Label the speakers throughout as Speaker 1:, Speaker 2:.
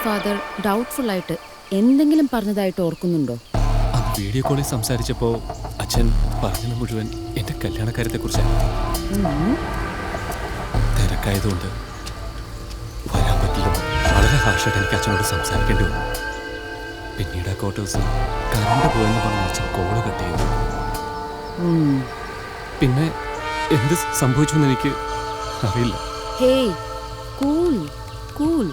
Speaker 1: Father doubtful ആയിട്ട് എന്തെങ്കിലും പറഞ്ഞതായിട്ട് ഓർക്കുന്നുണ്ടോ?
Speaker 2: അന്ന് വീഡിയോ കോളിൽ സംസാരിച്ചപ്പോൾ അച്ഛൻ പറഞ്ഞത് മുഴുവൻ എൻ്റെ കല്യാണക്കാര്യത്തെക്കുറിച്ചായിരുന്നു. തിരക്കായതുകൊണ്ട് വരാൻ പറ്റില്ലെന്ന് വളരെ ഹാർഷായിട്ട് എനിക്ക് അച്ഛനോട് സംസാരിക്കേണ്ടി വന്നു. പിന്നീട് ആ ക്വാർട്ടേഴ്സ് കറണ്ട് പോയെന്ന് പറഞ്ഞ് അച്ഛൻ കോള് കട്ട് ചെയ്തു. പിന്നെ എന്ത് സംഭവിച്ചു എന്ന് എനിക്ക് അറിയില്ല.
Speaker 1: Hey, cool cool.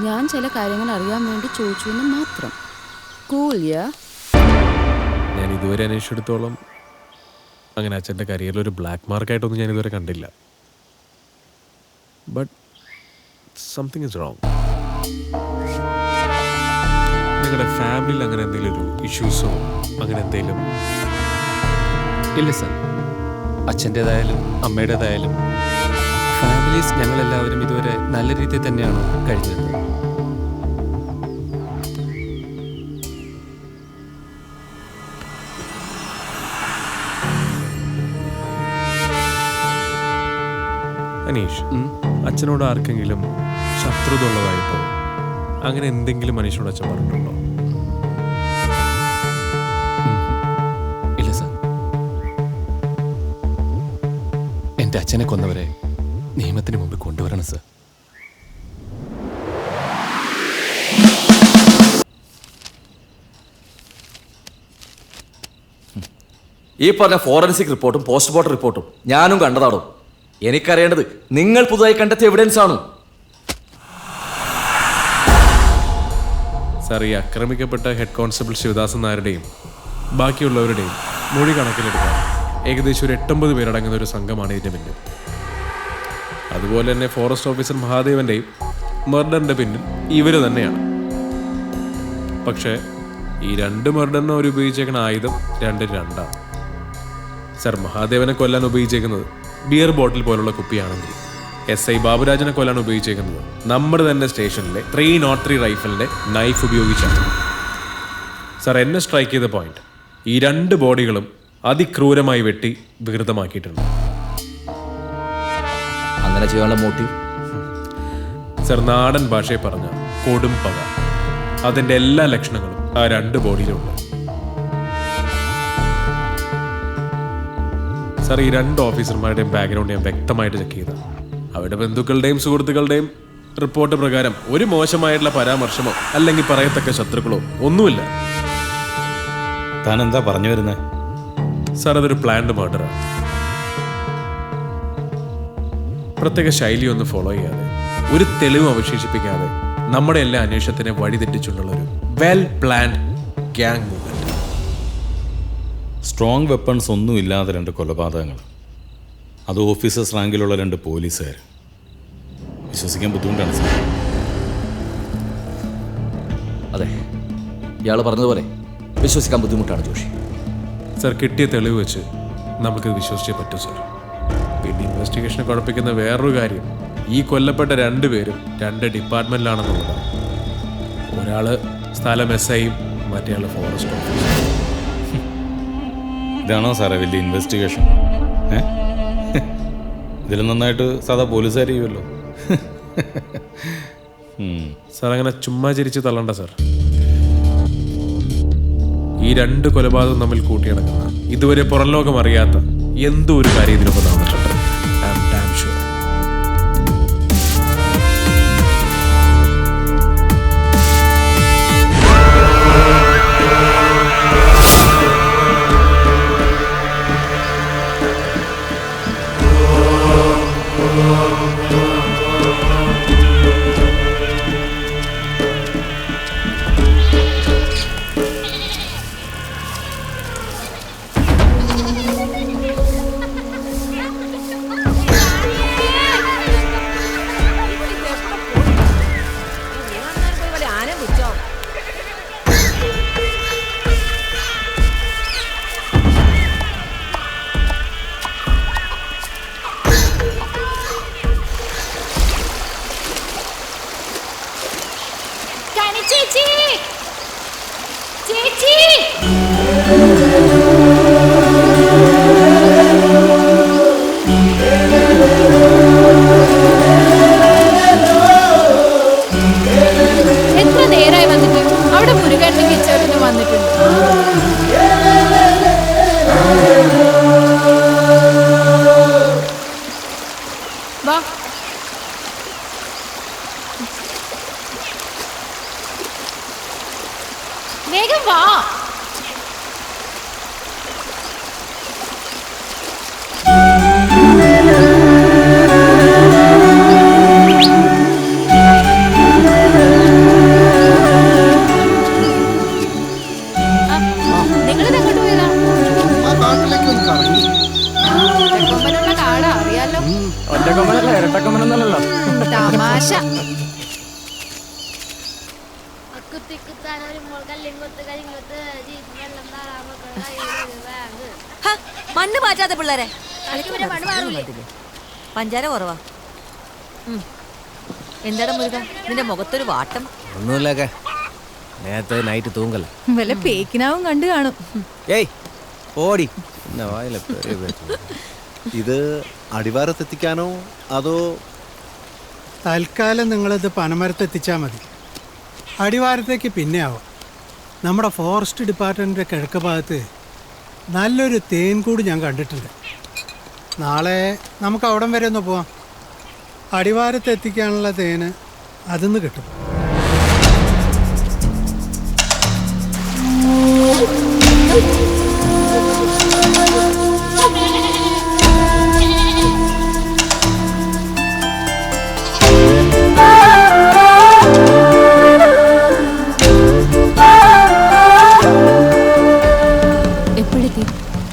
Speaker 1: ഞാൻ ചില കാര്യങ്ങൾ അറിയാൻ വേണ്ടി ചോദിച്ചു എന്ന് മാത്രം. കൂൾ യാ.
Speaker 3: ഞാൻ ഇതുവരെ അന്വേഷിച്ചെടുത്തോളം അങ്ങനെ അച്ഛൻ്റെ കരിയറിൽ ഒരു ബ്ലാക്ക് മാർക്കായിട്ടൊന്നും ഞാൻ ഇതുവരെ കണ്ടില്ല. But something is wrong. നിങ്ങളുടെ ഫാമിലിയിൽ അങ്ങനെ എന്തെങ്കിലും ഒരു ഇഷ്യൂസോ അങ്ങനെ എന്തെങ്കിലും?
Speaker 2: ഇല്ല സർ, അച്ഛൻ്റെതായാലും അമ്മയുടേതായാലും ഫാമിലീസ് ഞങ്ങളെല്ലാവരും ഇതുവരെ നല്ല രീതിയിൽ തന്നെയാണ് കഴിഞ്ഞത്.
Speaker 3: അനീഷ്, അച്ഛനോട് ആർക്കെങ്കിലും ശത്രുത ഉള്ളതായിട്ടോ അങ്ങനെ എന്തെങ്കിലും അനീഷിനോട് അച്ഛൻ പറഞ്ഞിട്ടുണ്ടോ?
Speaker 2: ഇല്ല സർ. എൻ്റെ അച്ഛനെ കൊന്നവരെ നിയമത്തിന് മുമ്പിൽ കൊണ്ടുവരണം സർ.
Speaker 4: ഈ പറഞ്ഞ ഫോറൻസിക് റിപ്പോർട്ടും പോസ്റ്റ്മോർട്ടം റിപ്പോർട്ടും ഞാനും കണ്ടതാണോ? എനിക്കറിയേണ്ടത് നിങ്ങൾ പുതുതായി കണ്ടെത്തിയ എവിഡൻസ് ആണ്.
Speaker 3: സാർ, ഈ ആക്രമിക്കപ്പെട്ട ഹെഡ് കോൺസ്റ്റബിൾ ശിവദാസൻ നായരുടെയും ബാക്കിയുള്ളവരുടെയും മൊഴി കണക്കിലെടുക്കാൻ ഏകദേശം ഒരു 8-9 പേരടങ്ങുന്ന ഒരു സംഘമാണ് ഇതിൻ്റെ പിന്നിൽ. അതുപോലെ തന്നെ ഫോറസ്റ്റ് ഓഫീസർ മഹാദേവൻ്റെയും മർഡറിൻ്റെ പിന്നിൽ ഇവർ തന്നെയാണ്. പക്ഷേ ഈ 2 മർഡറിനും അവർ ഉപയോഗിച്ചേക്കുന്ന ആയുധം രണ്ടാണ്. സർ, മഹാദേവനെ കൊല്ലാൻ ഉപയോഗിച്ചേക്കുന്നത് ബിയർ ബോട്ടിൽ പോലുള്ള കുപ്പിയാണെങ്കിൽ SI ബാബുരാജനെ കൊല്ലാൻ ഉപയോഗിച്ചേക്കുന്നത് നമ്മുടെ തന്നെ സ്റ്റേഷനിലെ 303 റൈഫലിൻ്റെ നൈഫ് ഉപയോഗിച്ചാണ്. സർ, എന്നെ സ്ട്രൈക്ക് ചെയ്ത പോയിന്റ് ഈ 2 ബോഡികളും അതിക്രൂരമായി വെട്ടി വികൃതമാക്കിയിട്ടുണ്ട്.
Speaker 4: അങ്ങനെ ചെയ്യാനുള്ള മോട്ടീവ്?
Speaker 3: സർ, നാടൻ ഭാഷയിൽ പറഞ്ഞ കൊടും പക. അതിൻ്റെ എല്ലാ ലക്ഷണങ്ങളും ആ 2 ബോഡിയിലുണ്ട്. സർ, ഈ 2 ഓഫീസർമാരുടെയും ബാക്ക്ഗ്രൗണ്ട് ഞാൻ വ്യക്തമായിട്ട് ചെക്ക് ചെയ്ത അവരുടെ ബന്ധുക്കളുടെയും സുഹൃത്തുക്കളുടെയും റിപ്പോർട്ട് പ്രകാരം ഒരു മോശമായിട്ടുള്ള പരാമർശമോ അല്ലെങ്കിൽ പറയത്തക്ക ശത്രുക്കളോ ഒന്നുമില്ല.
Speaker 5: താൻ എന്താ പറഞ്ഞു വരുന്നത്?
Speaker 3: സാർ, അതൊരു പ്ലാൻഡ് മർഡറാണ്. പ്രത്യേക ശൈലിയൊന്നും ഫോളോ ചെയ്യാതെ ഒരു തെളിവും അവശേഷിപ്പിക്കാതെ നമ്മുടെ എല്ലാ അന്വേഷണത്തിനെ വഴിതെറ്റിച്ചുള്ള ഒരു well planned gang movement.
Speaker 5: Strong weapons ഒന്നും ഇല്ലാതെ 2 കൊലപാതകങ്ങൾ, അത് ഓഫീസേഴ്സ് റാങ്കിലുള്ള 2 പോലീസുകാർ. വിശ്വസിക്കാൻ ബുദ്ധിമുട്ടാണ് സാർ.
Speaker 4: അതെ, ഇയാൾ പറഞ്ഞതുപോലെ വിശ്വസിക്കാൻ ബുദ്ധിമുട്ടാണ് ജോഷി.
Speaker 3: സാർ, കിട്ടിയ തെളിവ് വെച്ച് നമുക്കിത് വിശ്വസിച്ചേ പറ്റൂ സാർ. പിന്നെ ഇൻവെസ്റ്റിഗേഷനെ കുഴപ്പിക്കുന്ന വേറൊരു കാര്യം, ഈ കൊല്ലപ്പെട്ട 2 പേരും 2 ഡിപ്പാർട്ട്മെന്റിലാണെന്നുള്ളതാണ്. ഒരാള് സ്ഥലം SIയും മറ്റേയാൾ ഫോറസ്റ്റ് ഓഫീസർ.
Speaker 5: ഇതാണോ സാറേ വലിയ ഇൻവെസ്റ്റിഗേഷൻ? ഇതിൽ നന്നായിട്ട് സാധാ പോലീസുകാർ ചെയ്യുമല്ലോ.
Speaker 3: സാർ, അങ്ങനെ ചുമ്മാ ചിരിച്ച് തള്ളണ്ട സാർ. ഈ 2 കൊലപാതകം തമ്മിൽ കൂട്ടിയിണക്കുന്ന ഇതുവരെ പുറം ലോകം അറിയാത്ത എന്തോ ഒരു കാര്യം ഇതിനൊപ്പം നടന്നിട്ടുണ്ട്. I am damn sure.
Speaker 6: ചേച്ചി ചേച്ചി
Speaker 1: വേഗം വാ. നിങ്ങളിത് എങ്ങോട്ട് പോയതാ? ഒറ്റക്കൊമ്പനുള്ള കാടാ, അറിയാലോ.
Speaker 4: ഒറ്റക്കൊമ്പനല്ല ഇരട്ടക്കൊമ്പനൊന്നല്ലോ.
Speaker 1: തമാശ.
Speaker 6: മണ്ണ് മാറ്റാത്ത പിള്ളേരെ പഞ്ചാര കുറവാ. എന്താടാ മുരുക, നിന്റെ മുഖത്തൊരു വാട്ടം?
Speaker 7: ഒന്നുമില്ലൊക്കെ നേരത്തെ നൈറ്റ് തൂങ്ങല്ല.
Speaker 6: വല്ല പേക്കിനാവും കണ്ടു കാണും.
Speaker 7: ഏയ് ഓടി വായില.
Speaker 8: ഇത് അടിവാരത്തെത്തിക്കാനോ അതോ
Speaker 9: തൽക്കാലം നിങ്ങളിത് പനമരത്തെത്തിച്ചാൽ മതി. അടിവാരത്തേക്ക് പിന്നെ ആവാം. നമ്മുടെ ഫോറസ്റ്റ് ഡിപ്പാർട്ട്മെൻറ്റിൻ്റെ കിഴക്ക് ഭാഗത്ത് നല്ലൊരു തേൻ കൂട് ഞാൻ കണ്ടിട്ടുണ്ട്. നാളെ നമുക്ക് അവിടം വരെ ഒന്ന് പോവാം. അടിവാരത്തെത്തിക്കാനുള്ള തേന് അതിന്ന് കിട്ടും.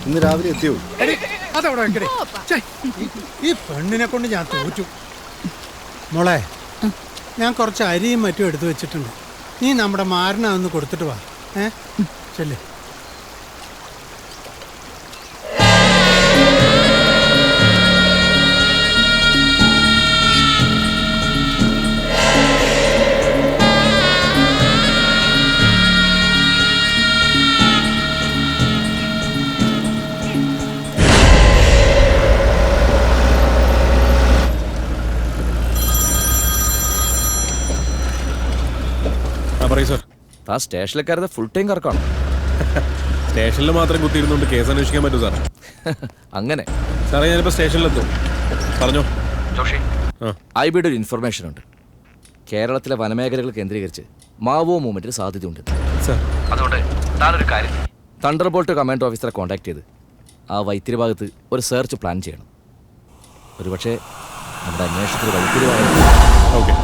Speaker 8: ഇന്ന് രാവിലെ എത്തിയോ?
Speaker 9: അതവിടെ വെക്കടേ. ഈ പെണ്ണിനെ കൊണ്ട് ഞാൻ തോറ്റു. മോളെ, ഞാൻ കുറച്ച് അരിയും മറ്റും എടുത്തു വെച്ചിട്ടുണ്ട്. നീ നമ്മുടെ മാരനെ ഒന്ന് കൊടുത്തിട്ട് വാ. ചെല്ലേ.
Speaker 4: ആ സ്റ്റേഷനിലേക്കാരുടെ ഫുൾ ടൈം കറക്കാണ്.
Speaker 3: സ്റ്റേഷനിൽ മാത്രം കുത്തിയിരുന്നുകൊണ്ട് കേസ് അന്വേഷിക്കാൻ പറ്റൂ സാർ?
Speaker 4: അങ്ങനെ
Speaker 3: സാറേ, ഞാനിപ്പോൾ സ്റ്റേഷനിലെത്തും. പറഞ്ഞോ.
Speaker 4: ഐബിയുടെ ഒരു ഇൻഫർമേഷൻ ഉണ്ട്. കേരളത്തിലെ വനമേഖലകൾ കേന്ദ്രീകരിച്ച് മാവോ മൂവ്മെന്റിന് സാധ്യതയുണ്ട്. അതുകൊണ്ട് താനൊരു കാര്യം, തണ്ടർബോൾട്ട് കമാൻഡോ ഓഫീസറെ കോൺടാക്ട് ചെയ്ത് ആ വൈത്തിരി ഭാഗത്ത് ഒരു സെർച്ച് പ്ലാൻ ചെയ്യണം. ഒരുപക്ഷെ നമ്മുടെ അന്വേഷണത്തിൽ വൈത്തിരി
Speaker 3: ഓക്കെ.